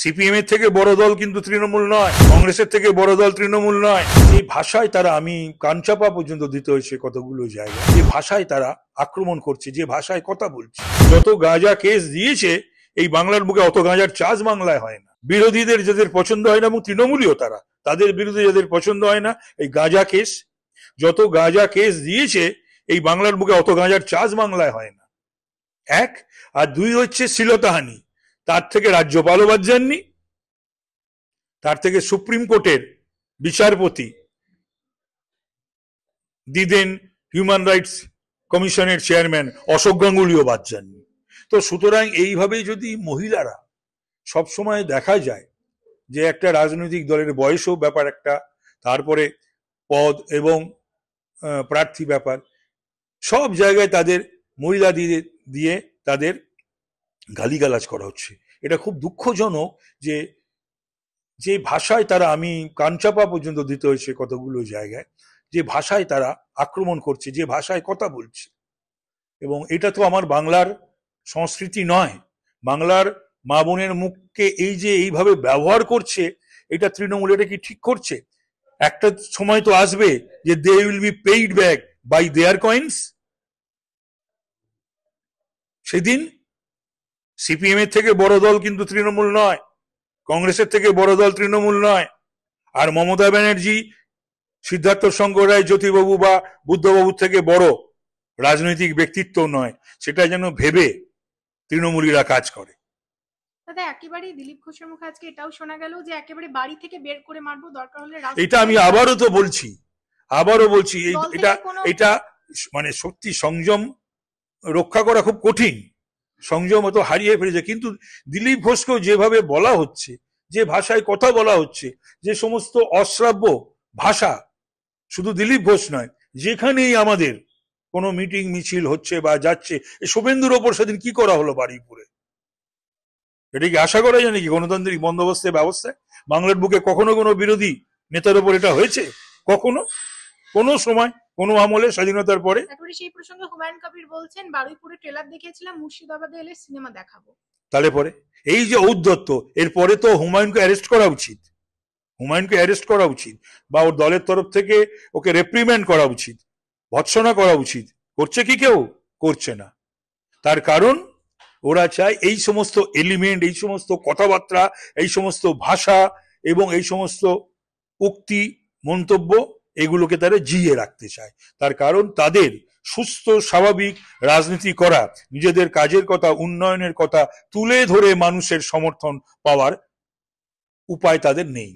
CPM এর থেকে বড় দল কিন্তু তৃণমূল নয়, কংগ্রেসের থেকে বড় দল তৃণমূল নয়। যে ভাষায় তারা, আমি কানচাপা পর্যন্ত দিতে হয়েছে কতগুলো জায়গায়, যে ভাষায় তারা আক্রমণ করছে, যে ভাষায় কথা বলছে। যত গাঁজা কেস দিয়েছে এই বাংলার বুকে, অত গাঁজার চাষ বাংলায় হয় না। বিরোধীদের যাদের পছন্দ হয় না, এবং তৃণমূলীয় তারা, তাদের বিরুদ্ধে যাদের পছন্দ হয় না, এই গাঁজা কেস, যত গাঁজা কেস দিয়েছে এই বাংলার বুকে, অত গাঁজার চাষ বাংলায় হয় না। এক। আর দুই হচ্ছে শ্লীলতাহানি, তার থেকে রাজ্যপালও বাদ যাননি, তার থেকে সুপ্রিম কোর্টের বিচারপতি দিদেন হিউম্যান রাইটস কমিশনের চেয়ারম্যান অশোক গাঙ্গুলিও বাদ যাননি। তো সুতরাং এইভাবেই যদি মহিলারা সবসময় দেখা যায় যে একটা রাজনৈতিক দলের বয়সও ব্যাপার একটা, তারপরে পদ এবং প্রার্থী ব্যাপার, সব জায়গায় তাদের মহিলা দিয়ে তাদের গালিগালাজ করা হচ্ছে। এটা খুব দুঃখজনক যে যে ভাষায় তারা, আমি কানচাপা পর্যন্ত দিতে হয়েছে কতগুলো জায়গায়, যে ভাষায় তারা আক্রমণ করছে, যে ভাষায় কথা বলছে। এবং এটা তো আমার বাংলার সংস্কৃতি নয়। বাংলার মা বোনের মুখকে এই যে এইভাবে ব্যবহার করছে, এটা তৃণমূল এটা কি ঠিক করছে? একটা সময় তো আসবে যে they will be paid back by their coins. সেদিন সিপিএম এর থেকে বড় দল কিন্তু তৃণমূল নয়, কংগ্রেসের থেকে বড় দল তৃণমূল নয়। আর মমতা ব্যানার্জি, সিদ্ধার্থ শঙ্কর রায়, জ্যোতিবাবু বা বুদ্ধবাবুর থেকে বড় রাজনৈতিক ব্যক্তিত্ব নয়, সেটা যেন ভেবে তৃণমূলীরা কাজ করে। দাদা, একেবারেই দিলীপ ঘোষের মুখে আজকে এটাও শোনা গেল যে একেবারে বাড়ি থেকে বের করে মারবো, দরকার হলে এটা আমি আবারও বলছি, এটা এটা মানে সত্যি সংযম রক্ষা করা খুব কঠিন, সংযম তো হারিয়ে ফেলেছে। কিন্তু দিলীপ ঘোষকেও যেভাবে বলা হচ্ছে, যে ভাষায় কথা বলা হচ্ছে, যে সমস্ত অশ্রাব্য ভাষা, শুধু দিলীপ ঘোষ নয়, যেখানেই আমাদের কোনো মিটিং মিছিল হচ্ছে বা যাচ্ছে, শুভেন্দুর ওপর সেদিন কি করা হলো বারুইপুরে, এটা কি আশা করা যায় নাকি গণতান্ত্রিক বন্দোবস্তের ব্যবস্থায়? বাংলার বুকে কখনো কোনো বিরোধী নেতার ওপর এটা হয়েছে? কখনো কোনো সময় কোনো আমলে স্বাধীনতার পরে? সেই প্রসঙ্গে হুমায়ুন কবির বলছেন, বারুইপুরে ট্রেলার দেখিয়েছিলাম, মুর্শিদাবাদে এলে সিনেমা দেখাবো। তাহলে পরে এই যে ঔদ্ধত্য, এরপরে তো হুমায়ুনকে অ্যারেস্ট করা উচিত, হুমায়ুনকে অ্যারেস্ট করা উচিত, বা ওর দলের তরফ থেকে ওকে রেপ্রিমেন্ড করা উচিত, ভৎসনা করা উচিত। করছে কি কেউ? করছে না। তার কারণ ওরা চায় এই সমস্ত এলিমেন্ট, এই সমস্ত কথাবার্তা, এই সমস্ত ভাষা এবং এই সমস্ত উক্তি, মন্তব্য, এগুলোকে তারা জিয়ে রাখতে চায়। তার কারণ তাদের সুস্থ স্বাভাবিক রাজনীতি করা, নিজেদের কাজের কথা, উন্নয়নের কথা তুলে ধরে মানুষের সমর্থন পাওয়ার উপায় তাদের নেই।